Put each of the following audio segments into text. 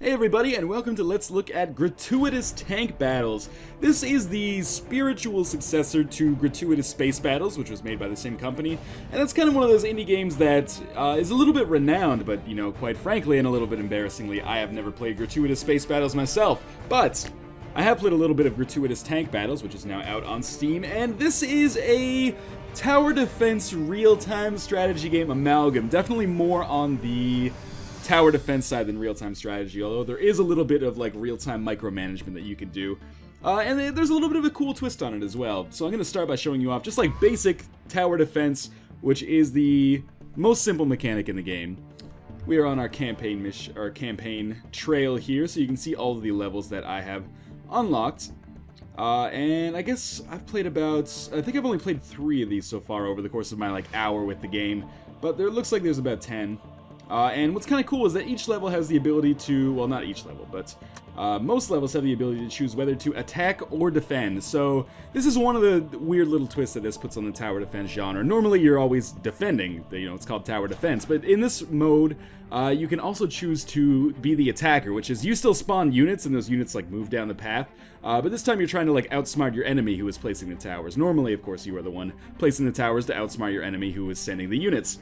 Hey everybody, and welcome to Let's Look at Gratuitous Tank Battles. This is the spiritual successor to Gratuitous Space Battles, which was made by the same company, and it's kind of one of those indie games that is a little bit renowned, but, you know, quite frankly, and a little bit embarrassingly, I have never played Gratuitous Space Battles myself, but I have played a little bit of Gratuitous Tank Battles, which is now out on Steam, and this is a tower defense real-time strategy game amalgam, definitely more on the tower defense side than real-time strategy, although there is a little bit of like real-time micromanagement that you can do. And there's a little bit of a cool twist on it as well. So I'm going to start by showing you off just like basic tower defense, which is the most simple mechanic in the game. We are on our campaign trail here, so you can see all of the levels that I have unlocked. And I guess I've played I think I've only played 3 of these so far over the course of my like hour with the game, but there looks like there's about 10. And what's kind of cool is that each level has the ability to, well, not each level, but most levels have the ability to choose whether to attack or defend. So this is one of the weird little twists that this puts on the tower defense genre. Normally you're always defending, you know, it's called tower defense, but in this mode, you can also choose to be the attacker, which is you still spawn units and those units like move down the path, but this time you're trying to like outsmart your enemy who is placing the towers. Normally, of course, you are the one placing the towers to outsmart your enemy who is sending the units.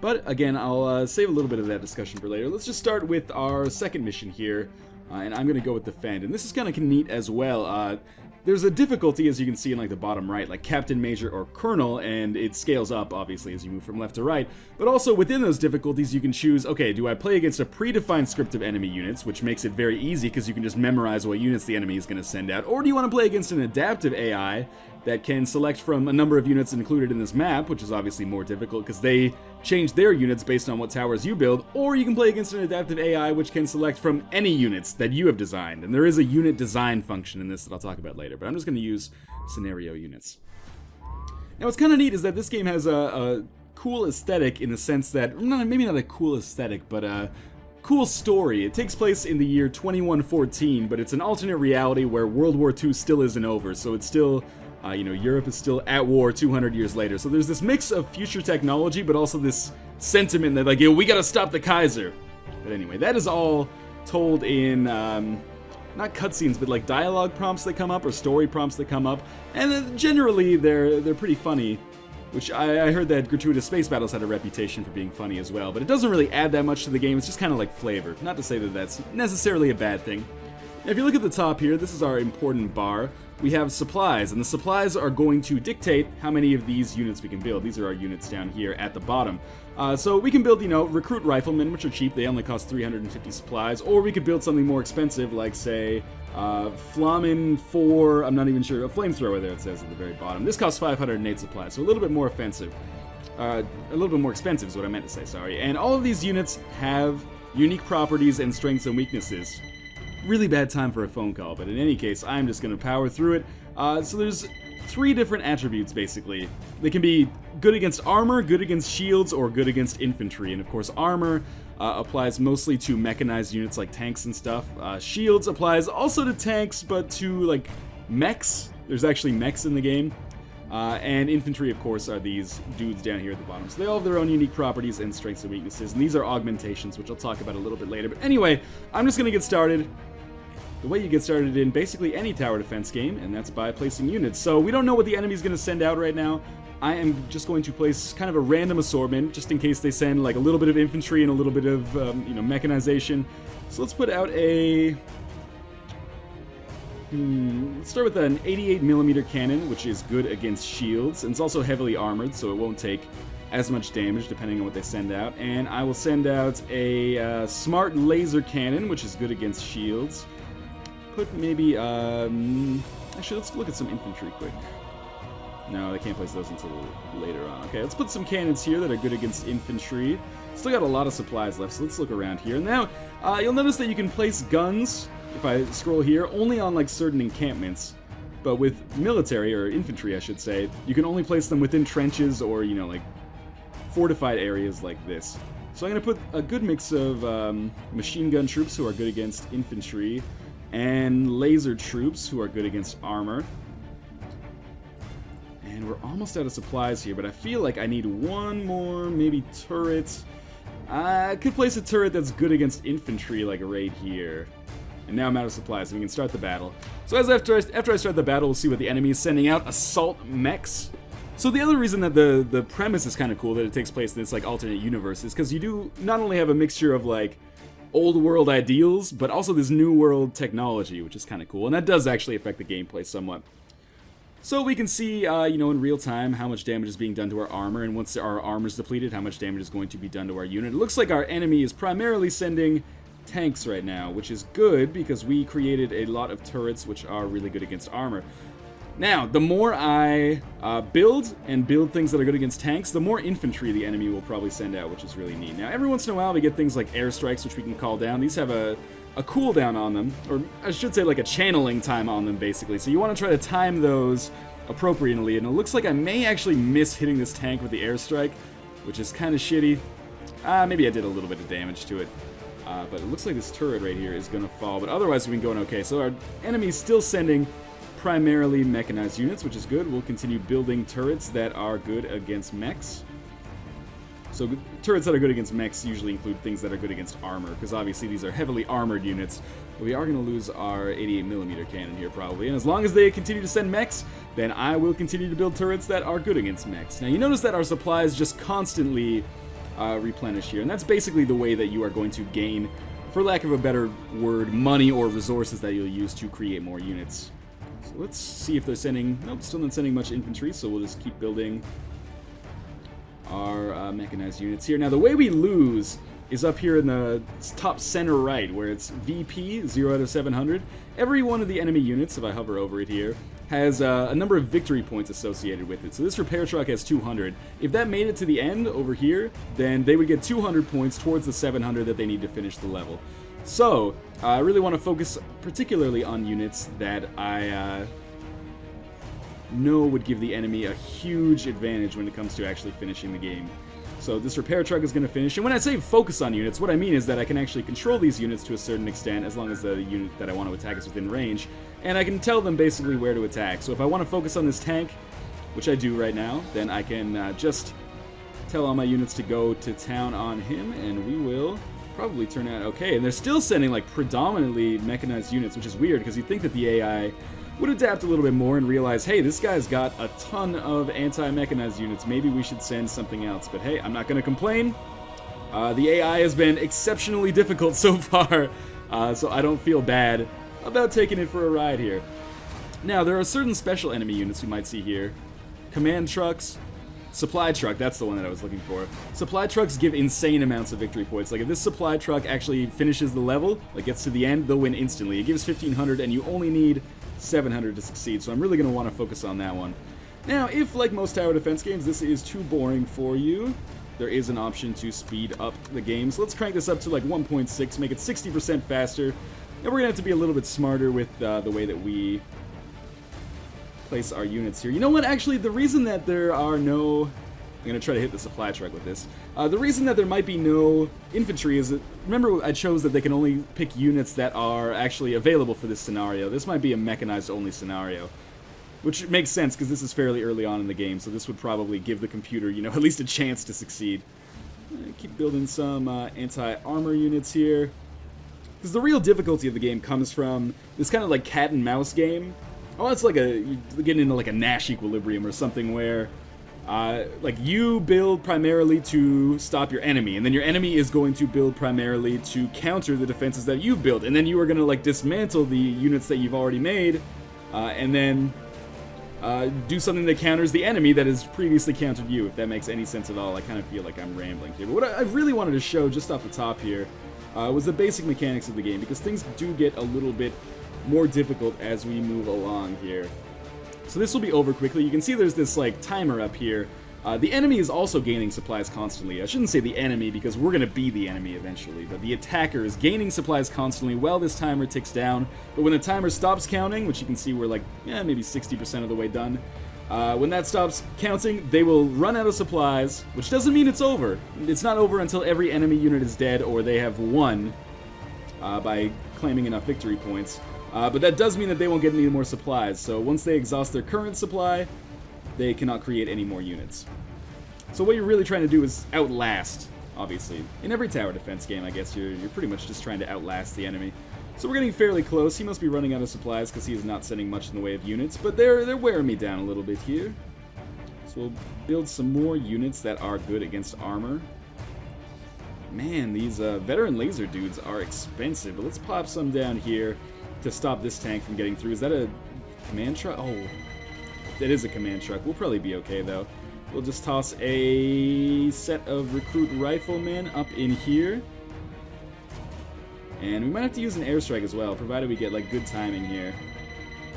But again, I'll save a little bit of that discussion for later. Let's just start with our second mission here, and I'm going to go with Defend. And this is kind of neat as well. There's a difficulty, as you can see in like the bottom right, like Captain, Major, or Colonel, and it scales up, obviously, as you move from left to right. But also, within those difficulties, you can choose, okay, do I play against a predefined script of enemy units, which makes it very easy because you can just memorize what units the enemy is going to send out, or do you want to play against an adaptive AI that can select from a number of units included in this map, which is obviously more difficult because they change their units based on what towers you build, or you can play against an adaptive AI which can select from any units that you have designed. And there is a unit design function in this that I'll talk about later, but I'm just going to use scenario units. Now what's kind of neat is that this game has a cool aesthetic in the sense that, maybe not a cool aesthetic, but a cool story. It takes place in the year 2114, but it's an alternate reality where World War II still isn't over, so it's still you know, Europe is still at war 200 years later. So there's this mix of future technology, but also this sentiment that, like, yo, we gotta stop the Kaiser. But anyway, that is all told in, not cutscenes, but like dialogue prompts that come up, or story prompts that come up. And generally, they're pretty funny, which I heard that Gratuitous Space Battles had a reputation for being funny as well. But it doesn't really add that much to the game, it's just kind of like flavor. Not to say that that's necessarily a bad thing. Now, if you look at the top here, this is our important bar. We have supplies, and the supplies are going to dictate how many of these units we can build. These are our units down here at the bottom. So we can build, you know, recruit riflemen, which are cheap. They only cost 350 supplies. Or we could build something more expensive, like, say, Flamen 4, I'm not even sure, a flamethrower there it says at the very bottom. This costs 508 supplies, so a little bit more offensive. A little bit more expensive is what I meant to say, sorry. And all of these units have unique properties and strengths and weaknesses. Really bad time for a phone call, but in any case, I'm just going to power through it. So there's 3 different attributes, basically. They can be good against armor, good against shields, or good against infantry. And of course, armor applies mostly to mechanized units like tanks and stuff. Shields applies also to tanks, but to, like, mechs. There's actually mechs in the game. And infantry, of course, are these dudes down here at the bottom. So they all have their own unique properties and strengths and weaknesses. And these are augmentations, which I'll talk about a little bit later. But anyway, I'm just going to get started the way you get started in basically any tower defense game, and that's by placing units. So we don't know what the enemy's going to send out right now. I am just going to place kind of a random assortment, just in case they send like a little bit of infantry and a little bit of, you know, mechanization. So let's put out a... let's start with an 88mm cannon, which is good against shields, and it's also heavily armored, so it won't take as much damage depending on what they send out. And I will send out a smart laser cannon, which is good against shields. Put maybe, actually, let's look at some infantry quick. No, they can't place those until later on. Okay, let's put some cannons here that are good against infantry. Still got a lot of supplies left, so let's look around here. Now, you'll notice that you can place guns, if I scroll here, only on like certain encampments. But with military, or infantry I should say, you can only place them within trenches or, you know, like fortified areas like this. So I'm going to put a good mix of machine gun troops who are good against infantry, and laser troops who are good against armor. And we're almost out of supplies here, but I feel like I need one more, maybe turret. I could place a turret that's good against infantry, like right here. And now I'm out of supplies, so we can start the battle. So after I start the battle, we'll see what the enemy is sending out. Assault mechs. So the other reason that the premise is kind of cool, that it takes place in this like alternate universe, is because you do not only have a mixture of like old world ideals, but also this new world technology, which is kind of cool. And that does actually affect the gameplay somewhat. So we can see, in real time how much damage is being done to our armor, and once our armor's depleted, how much damage is going to be done to our unit. It looks like our enemy is primarily sending tanks right now, which is good because we created a lot of turrets which are really good against armor. Now, the more I build things that are good against tanks, the more infantry the enemy will probably send out, which is really neat. Now, every once in a while we get things like airstrikes, which we can call down. These have a cooldown on them, or I should say like a channeling time on them, basically. So you want to try to time those appropriately, and it looks like I may actually miss hitting this tank with the airstrike, which is kind of shitty. Maybe I did a little bit of damage to it. But it looks like this turret right here is going to fall, but otherwise we've been going okay. So our enemy's still sending primarily mechanized units, which is good. We'll continue building turrets that are good against mechs. So turrets that are good against mechs usually include things that are good against armor, because obviously these are heavily armored units. But we are going to lose our 88mm cannon here probably, and as long as they continue to send mechs, then I will continue to build turrets that are good against mechs. Now you notice that our supplies just constantly replenish here, and that's basically the way that you are going to gain, for lack of a better word, money or resources that you'll use to create more units. So let's see if they're sending... Nope, still not sending much infantry, so we'll just keep building our mechanized units here. Now, the way we lose is up here in the top center right, where it's VP, 0 out of 700. Every one of the enemy units, if I hover over it here, has a number of victory points associated with it. So this repair truck has 200. If that made it to the end over here, then they would get 200 points towards the 700 that they need to finish the level. So, I really want to focus particularly on units that I know would give the enemy a huge advantage when it comes to actually finishing the game. So this repair truck is going to finish, and when I say focus on units, what I mean is that I can actually control these units to a certain extent as long as the unit that I want to attack is within range, and I can tell them basically where to attack. So if I want to focus on this tank, which I do right now, then I can just tell all my units to go to town on him, and we will probably turn out okay. And they're still sending like predominantly mechanized units, which is weird because you'd think that the AI would adapt a little bit more and realize, hey, this guy's got a ton of anti-mechanized units, maybe we should send something else. But hey, I'm not going to complain. The AI has been exceptionally difficult so far, so I don't feel bad about taking it for a ride here. Now, there are certain special enemy units we might see here. Command trucks, supply truck, that's the one that I was looking for. Supply trucks give insane amounts of victory points. Like if this supply truck actually finishes the level, like gets to the end, they'll win instantly. It gives 1500 and you only need 700 to succeed, so I'm really going to want to focus on that one. Now, if, like most tower defense games, this is too boring for you, there is an option to speed up the game. So let's crank this up to like 1.6, make it 60% faster, and we're going to have to be a little bit smarter with the way that we place our units here. You know what, actually, the reason that there are no... I'm going to try to hit the supply truck with this. The reason that there might be no infantry is that, remember I chose that they can only pick units that are actually available for this scenario. This might be a mechanized only scenario, which makes sense because this is fairly early on in the game, so this would probably give the computer, you know, at least a chance to succeed. Keep building some anti-armor units here, because the real difficulty of the game comes from this kind of like cat and mouse game. Oh, it's like you're getting into like a Nash equilibrium or something where like you build primarily to stop your enemy, and then your enemy is going to build primarily to counter the defenses that you built, and then you are going to like dismantle the units that you've already made, and then do something that counters the enemy that has previously countered you, if that makes any sense at all. I kind of feel like I'm rambling here, but what I really wanted to show just off the top here was the basic mechanics of the game, because things do get a little bit more difficult as we move along here. So this will be over quickly. You can see there's this like timer up here. The enemy is also gaining supplies constantly. I shouldn't say the enemy because we're going to be the enemy eventually, but the attacker is gaining supplies constantly while this timer ticks down. But when the timer stops counting, which you can see we're like, maybe 60% of the way done, when that stops counting, they will run out of supplies, which doesn't mean it's over. It's not over until every enemy unit is dead or they have won by claiming enough victory points. But that does mean that they won't get any more supplies, so once they exhaust their current supply, they cannot create any more units. So what you're really trying to do is outlast obviously. In every tower defense game, I guess, you're pretty much just trying to outlast the enemy. So we're getting fairly close. He must be running out of supplies because he is not sending much in the way of units, but they're wearing me down a little bit here. So we'll build some more units that are good against armor. Man, these veteran laser dudes are expensive, but let's pop some down here to stop this tank from getting through. Is that a command truck? Oh, that is a command truck. We'll probably be okay, though. We'll just toss a set of recruit riflemen up in here. And we might have to use an airstrike as well, provided we get, like, good timing here.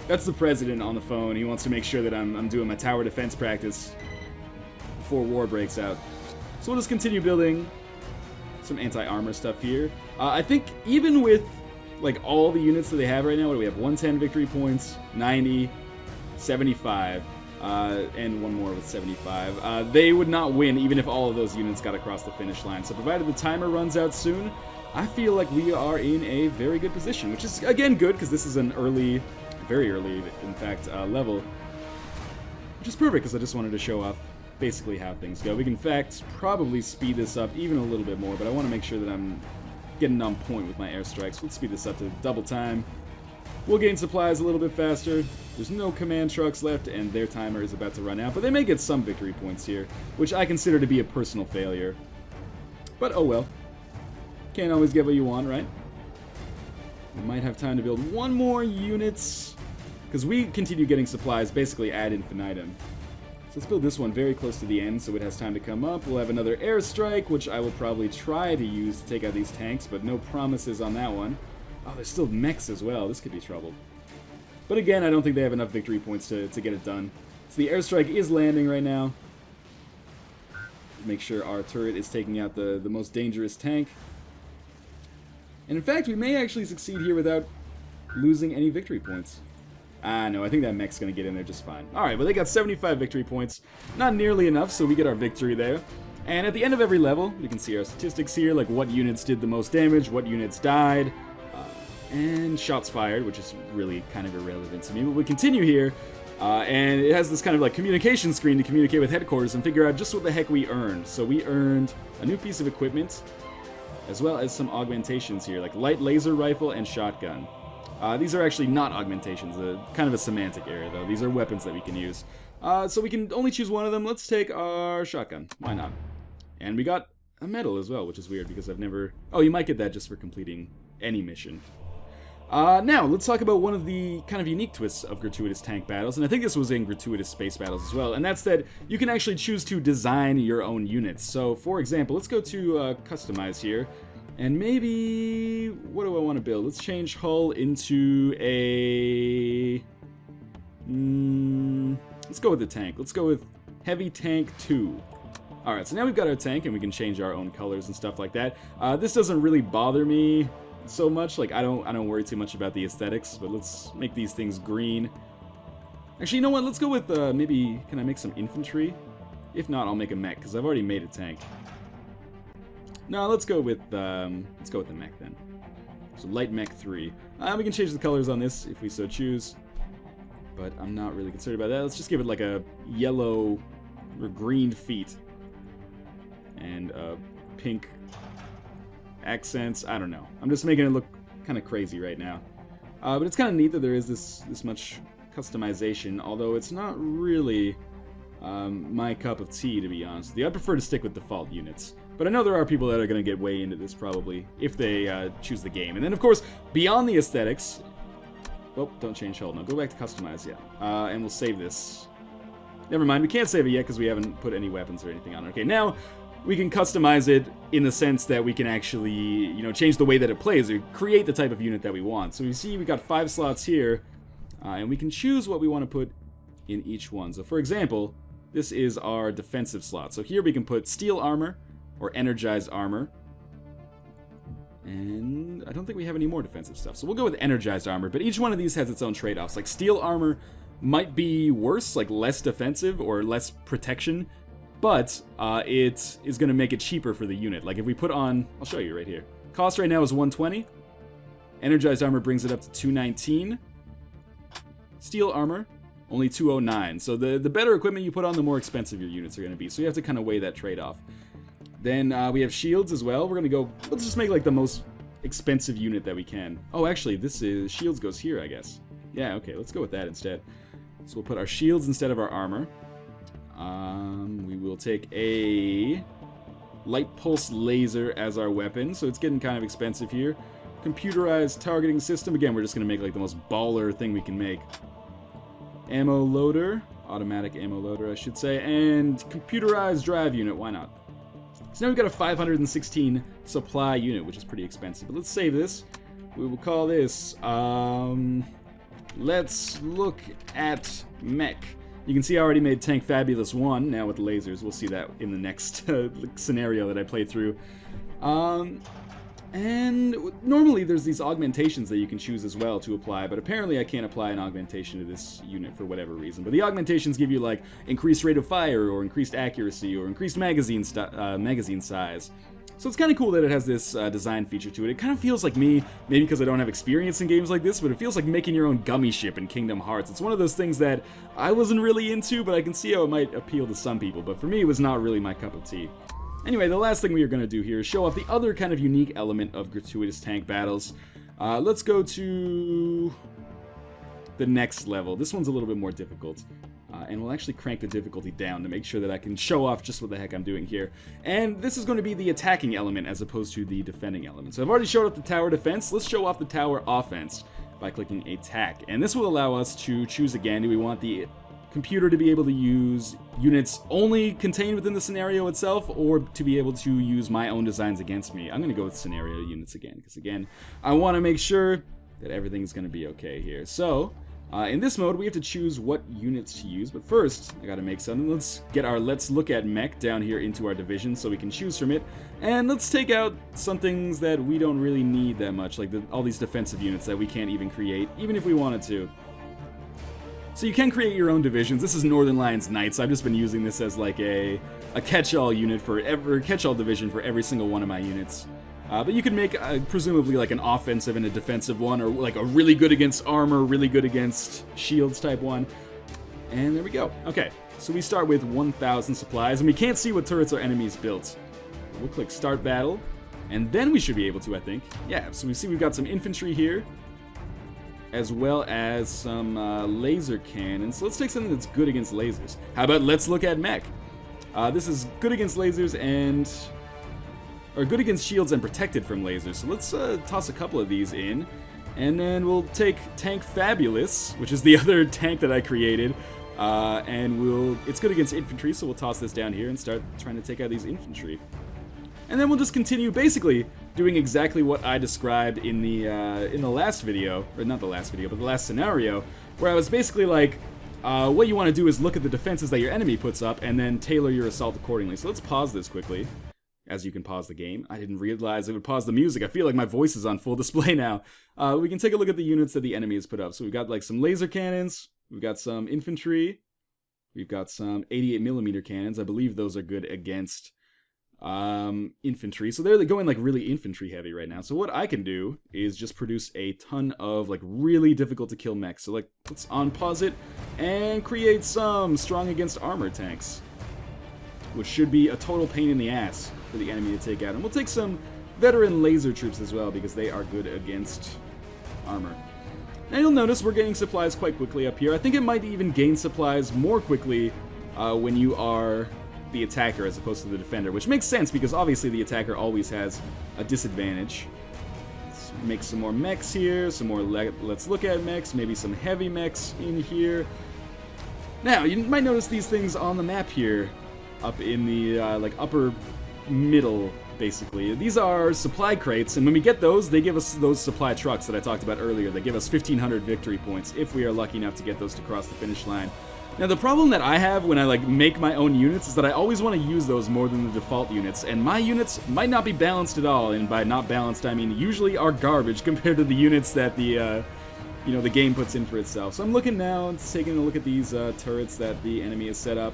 That's the president on the phone. He wants to make sure that I'm doing my tower defense practice before war breaks out. So we'll just continue building some anti-armor stuff here. I think even with, like, all the units that they have right now, what do we have? 110 victory points, 90, 75, and one more with 75. They would not win even if all of those units got across the finish line. So provided the timer runs out soon, I feel like we are in a very good position, which is, again, good, because this is an early, very early, in fact, level. Which is perfect, because I just wanted to show off basically how things go. We can, in fact, probably speed this up even a little bit more, but I want to make sure that I'm getting on point with my airstrikes. Let's speed this up to double time. We'll gain supplies a little bit faster. There's no command trucks left, and their timer is about to run out, but they may get some victory points here, which I consider to be a personal failure. But oh well. Can't always get what you want, right? We might have time to build one more unit, because we continue getting supplies basically ad infinitum. So let's build this one very close to the end so it has time to come up. We'll have another airstrike, which I will probably try to use to take out these tanks, but no promises on that one. Oh, there's still mechs as well. This could be trouble. But again, I don't think they have enough victory points to get it done. So the airstrike is landing right now. Make sure our turret is taking out the most dangerous tank. And in fact, we may actually succeed here without losing any victory points. No, I think that mech's going to get in there just fine. Alright, well, they got 75 victory points. Not nearly enough, so we get our victory there. And at the end of every level, you can see our statistics here, like what units did the most damage, what units died, and shots fired, which is really kind of irrelevant to me. But we continue here, and it has this kind of like communication screen to communicate with headquarters and figure out just what the heck we earned. So we earned a new piece of equipment, as well as some augmentations here, like light laser rifle and shotgun. These are actually not augmentations, kind of a semantic error though. These are weapons that we can use. So we can only choose one of them. Let's take our shotgun. Why not? And we got a medal as well, which is weird because I've never... Oh, you might get that just for completing any mission. Now, let's talk about one of the kind of unique twists of Gratuitous Tank Battles, and I think this was in Gratuitous Space Battles as well, and that's that you can actually choose to design your own units. So, for example, let's go to Customize here, and maybe... What do I want to build? Let's change hull into a... let's go with the tank. Let's go with Heavy Tank 2. Alright, so now we've got our tank, and we can change our own colors and stuff like that. This doesn't really bother me so much. Like, I don't worry too much about the aesthetics, but let's make these things green. Actually, you know what? Let's go with, maybe, can I make some infantry? If not, I'll make a mech, because I've already made a tank. No, let's go with the mech then. So, light mech 3. We can change the colors on this if we so choose, but I'm not really concerned about that. Let's just give it like a yellow or green feet. And, pink accents. I don't know. I'm just making it look kind of crazy right now. But it's kind of neat that there is this much customization, although it's not really my cup of tea, to be honest with you. I prefer to stick with default units. But I know there are people that are going to get way into this, probably, if they choose the game. And then, of course, beyond the aesthetics... Oh, don't change hull. No, go back to customize, yeah. And we'll save this. Never mind, we can't save it yet because we haven't put any weapons or anything on it. Okay, now... we can customize it in the sense that we can actually, you know, change the way that it plays or create the type of unit that we want. So you see we got 5 slots here, and we can choose what we want to put in each one. So for example, this is our defensive slot. So here we can put steel armor or energized armor. And I don't think we have any more defensive stuff. So we'll go with energized armor, but each one of these has its own trade-offs. Like steel armor might be worse, like less defensive or less protection, but it is going to make it cheaper for the unit. Like if we put on, I'll show you right here. Cost right now is 120. Energized armor brings it up to 219. Steel armor, only 209. So the better equipment you put on, the more expensive your units are going to be. So you have to kind of weigh that trade-off. Then we have shields as well. We're gonna go, let's just make like the most expensive unit that we can. Oh, actually, this is, shields goes here, I guess. Yeah, okay, let's go with that instead. So we'll put our shields instead of our armor. We will take a light pulse laser as our weapon, so it's getting kind of expensive here. Computerized targeting system. Again, we're just gonna make like the most baller thing we can make. Ammo loader, automatic ammo loader, I should say, and computerized drive unit. Why not? So now we've got a 516 supply unit, which is pretty expensive. But let's save this. We will call this. Let's look at mech. You can see I already made Tank Fabulous 1, now with lasers. We'll see that in the next scenario that I play through. And normally there's these augmentations that you can choose as well to apply, but apparently I can't apply an augmentation to this unit for whatever reason. But the augmentations give you like increased rate of fire, or increased accuracy, or increased magazine size. So it's kind of cool that it has this design feature to it. It kind of feels like me, maybe because I don't have experience in games like this, but it feels like making your own gummy ship in Kingdom Hearts. It's one of those things that I wasn't really into, but I can see how it might appeal to some people. But for me, it was not really my cup of tea. Anyway, the last thing we are going to do here is show off the other kind of unique element of Gratuitous Tank Battles. Let's go to the next level. This one's a little bit more difficult. And we'll actually crank the difficulty down to make sure that I can show off just what the heck I'm doing here. And this is going to be the attacking element as opposed to the defending element. So I've already showed off the tower defense. Let's show off the tower offense by clicking attack. And this will allow us to choose again, do we want the computer to be able to use units only contained within the scenario itself, or to be able to use my own designs against me? I'm going to go with scenario units again, because again, I want to make sure that everything's going to be okay here. So in this mode, we have to choose what units to use, but first, I gotta make something. Let's get our Let's Look at Mech down here into our division so we can choose from it, and let's take out some things that we don't really need that much, like all these defensive units that we can't even create, even if we wanted to. So you can create your own divisions. This is Northern Lions Knights. I've just been using this as like a catch-all unit for catch-all division for every single one of my units. But you could make, presumably, like an offensive and a defensive one, or like a really good against armor, really good against shields type one. And there we go. Okay, so we start with 1,000 supplies, and we can't see what turrets our enemies built. We'll click Start Battle, and then we should be able to, I think. Yeah, so we see we've got some infantry here, as well as some laser cannons. So let's take something that's good against lasers. How about Let's Look at Mech? This is good against lasers and... or good against shields and protected from lasers. So let's toss a couple of these in. And then we'll take Tank Fabulous, which is the other tank that I created. And it's good against infantry, so we'll toss this down here and start trying to take out these infantry. And then we'll just continue basically doing exactly what I described in the last video, or not the last video, but the last scenario, where I was basically like, what you want to do is look at the defenses that your enemy puts up and then tailor your assault accordingly. So let's pause this quickly. As you can pause the game. I didn't realize it would pause the music. I feel like my voice is on full display now. We can take a look at the units that the enemy has put up. So we've got like some laser cannons, we've got some infantry, we've got some 88mm cannons. I believe those are good against infantry. So they're going like really infantry heavy right now. So what I can do is just produce a ton of like really difficult to kill mechs. So like let's unpause it and create some strong against armor tanks, which should be a total pain in the ass for the enemy to take out. And we'll take some veteran laser troops as well, because they are good against armor. Now you'll notice we're gaining supplies quite quickly up here. I think it might even gain supplies more quickly when you are the attacker as opposed to the defender, which makes sense because obviously the attacker always has a disadvantage. Let's make some more mechs here, some more Let's Look at mechs, maybe some heavy mechs in here. Now, you might notice these things on the map here, up in the like upper middle, basically. These are supply crates, and when we get those, they give us those supply trucks that I talked about earlier. They give us 1,500 victory points if we are lucky enough to get those to cross the finish line. Now, the problem that I have when I like make my own units is that I always want to use those more than the default units, and my units might not be balanced at all, and by not balanced, I mean usually are garbage compared to the units that the the game puts in for itself. So I'm looking now, taking a look at these turrets that the enemy has set up.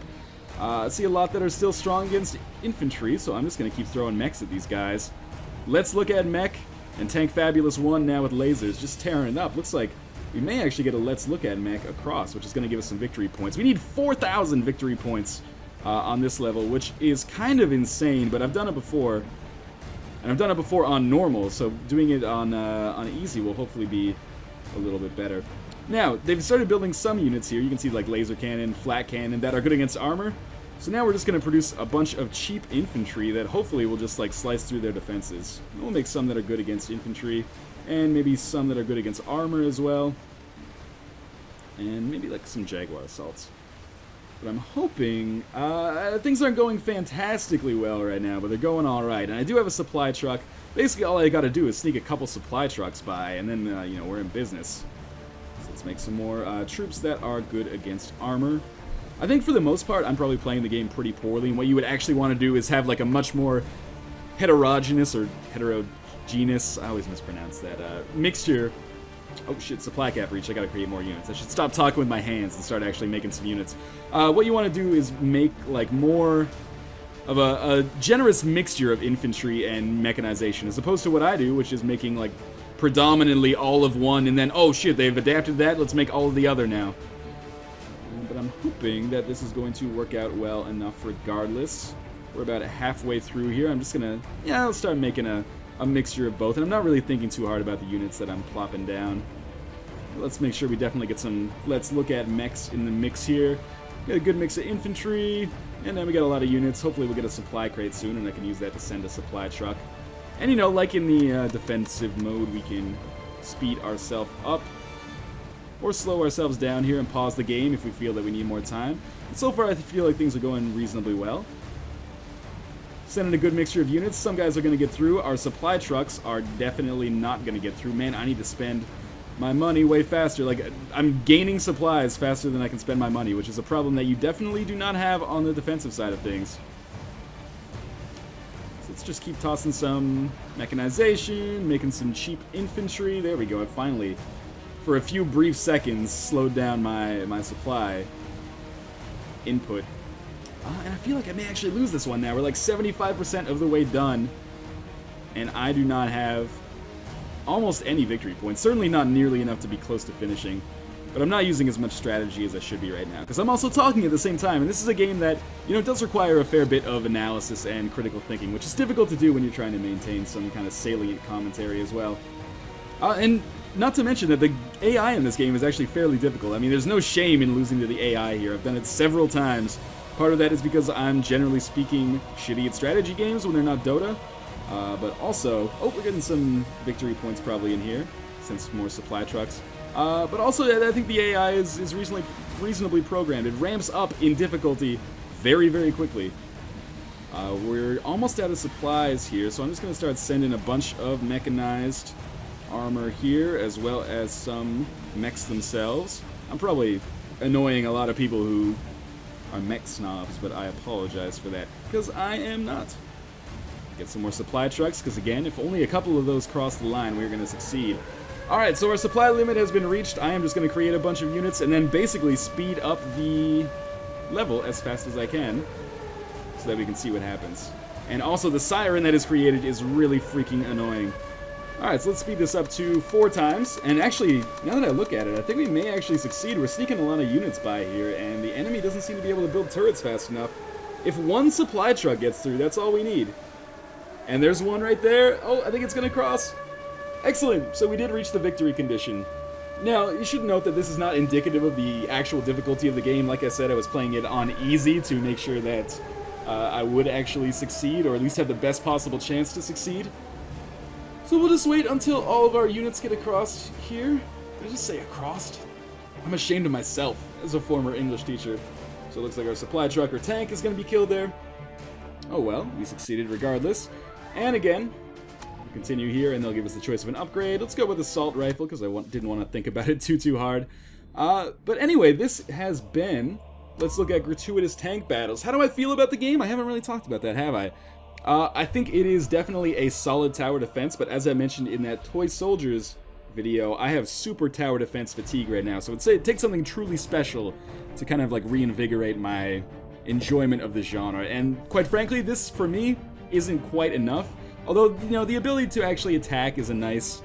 I see a lot that are still strong against infantry, so I'm just going to keep throwing mechs at these guys. Let's Look at Mech and Tank Fabulous 1 now with lasers, just tearing it up. Looks like we may actually get a Let's Look at Mech across, which is going to give us some victory points. We need 4,000 victory points on this level, which is kind of insane, but I've done it before. And I've done it before on normal, so doing it on easy will hopefully be a little bit better. Now, they've started building some units here. You can see like laser cannon, flat cannon, that are good against armor. So now we're just going to produce a bunch of cheap infantry that hopefully will just like slice through their defenses. We'll make some that are good against infantry, and maybe some that are good against armor as well. And maybe like some Jaguar assaults. But I'm hoping, things aren't going fantastically well right now, but they're going alright. And I do have a supply truck. Basically all I gotta do is sneak a couple supply trucks by, and then, you know, we're in business. So let's make some more troops that are good against armor. I think for the most part, I'm probably playing the game pretty poorly, and what you would actually want to do is have like a much more heterogeneous, or heterogeneous, I always mispronounce that, mixture. Oh shit, supply cap reach, I gotta create more units. I should stop talking with my hands and start actually making some units. What you want to do is make like more of a generous mixture of infantry and mechanization, as opposed to what I do, which is making like predominantly all of one, and then, oh shit, they've adapted that, let's make all of the other now. But I'm hoping that this is going to work out well enough regardless. We're about halfway through here. I'm just gonna, yeah, I'll start making a mixture of both, and I'm not really thinking too hard about the units that I'm plopping down. Let's make sure we definitely get some, let's look at mechs in the mix here. Got a good mix of infantry, and then we got a lot of units. Hopefully we'll get a supply crate soon, and I can use that to send a supply truck. And you know, like in the defensive mode, we can speed ourselves up, or slow ourselves down here and pause the game if we feel that we need more time. And so far I feel like things are going reasonably well. Sending a good mixture of units. Some guys are going to get through. Our supply trucks are definitely not going to get through. Man, I need to spend my money way faster. Like, I'm gaining supplies faster than I can spend my money, which is a problem that you definitely do not have on the defensive side of things. So let's just keep tossing some mechanization, making some cheap infantry. There we go. I finally, for a few brief seconds, slowed down my supply input. And I feel like I may actually lose this one now. We're like 75% of the way done, and I do not have almost any victory points. Certainly not nearly enough to be close to finishing, but I'm not using as much strategy as I should be right now, because I'm also talking at the same time, and this is a game that, you know, does require a fair bit of analysis and critical thinking, which is difficult to do when you're trying to maintain some kind of salient commentary as well. And not to mention that the AI in this game is actually fairly difficult. I mean, there's no shame in losing to the AI here. I've done it several times. Part of that is because I'm, generally speaking, shitty at strategy games when they're not Dota. But also, oh, we're getting some victory points probably in here, since more supply trucks. But also, I think the AI is reasonably programmed. It ramps up in difficulty very, very quickly. We're almost out of supplies here, so I'm just going to start sending a bunch of mechanized armor here, as well as some mechs themselves. I'm probably annoying a lot of people who are mech snobs, but I apologize for that, because I am not. Get some more supply trucks, because again, if only a couple of those cross the line, we're going to succeed. Alright, so our supply limit has been reached. I am just going to create a bunch of units and then basically speed up the level as fast as I can, so that we can see what happens. And also, the siren that is created is really freaking annoying. Alright, so let's speed this up to 4 times, and actually, now that I look at it, I think we may actually succeed. We're sneaking a lot of units by here, and the enemy doesn't seem to be able to build turrets fast enough. If one supply truck gets through, that's all we need. And there's one right there. Oh, I think it's going to cross. Excellent, so we did reach the victory condition. Now, you should note that this is not indicative of the actual difficulty of the game. Like I said, I was playing it on easy to make sure that I would actually succeed, or at least have the best possible chance to succeed. So we'll just wait until all of our units get across here. Did I just say across? I'm ashamed of myself as a former English teacher. So it looks like our supply truck or tank is going to be killed there. Oh well, we succeeded regardless. And again, we'll continue here, and they'll give us the choice of an upgrade. Let's go with assault rifle, because I didn't want to think about it too hard. But anyway, this has been... Let's look at Gratuitous Tank Battles. How do I feel about the game? I haven't really talked about that, have I? I think it is definitely a solid tower defense, but as I mentioned in that Toy Soldiers video, I have super tower defense fatigue right now, so it takes something truly special to kind of like reinvigorate my enjoyment of the genre. And quite frankly, this for me isn't quite enough. Although, you know, the ability to actually attack is a nice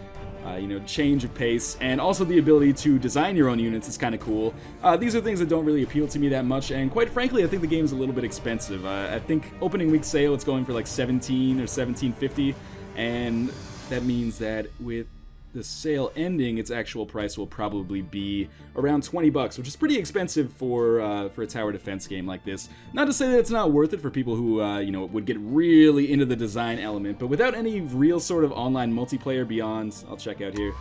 you know, change of pace, and also the ability to design your own units is kind of cool. These are things that don't really appeal to me that much, and quite frankly, I think the game's a little bit expensive. I think opening week sale, it's going for like $17 or $17.50, and that means that with the sale ending, its actual price will probably be around 20 bucks, which is pretty expensive for a tower defense game like this. Not to say that it's not worth it for people who you know, would get really into the design element, but without any real sort of online multiplayer beyond, I'll check out here,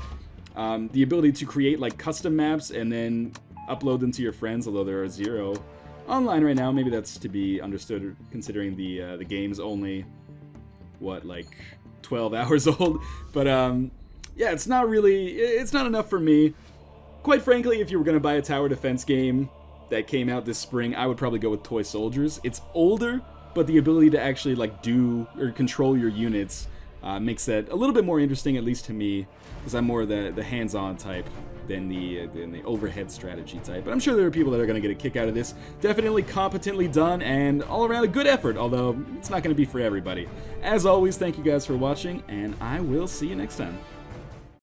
the ability to create like custom maps and then upload them to your friends, although there are 0 online right now. Maybe that's to be understood considering the game's only, what, like 12 hours old, but yeah, it's not enough for me. Quite frankly, if you were going to buy a tower defense game that came out this spring, I would probably go with Toy Soldiers. It's older, but the ability to actually like do or control your units makes that a little bit more interesting, at least to me, because I'm more the hands-on type than the overhead strategy type. But I'm sure there are people that are going to get a kick out of this. Definitely competently done and all around a good effort, although it's not going to be for everybody. As always, thank you guys for watching, and I will see you next time.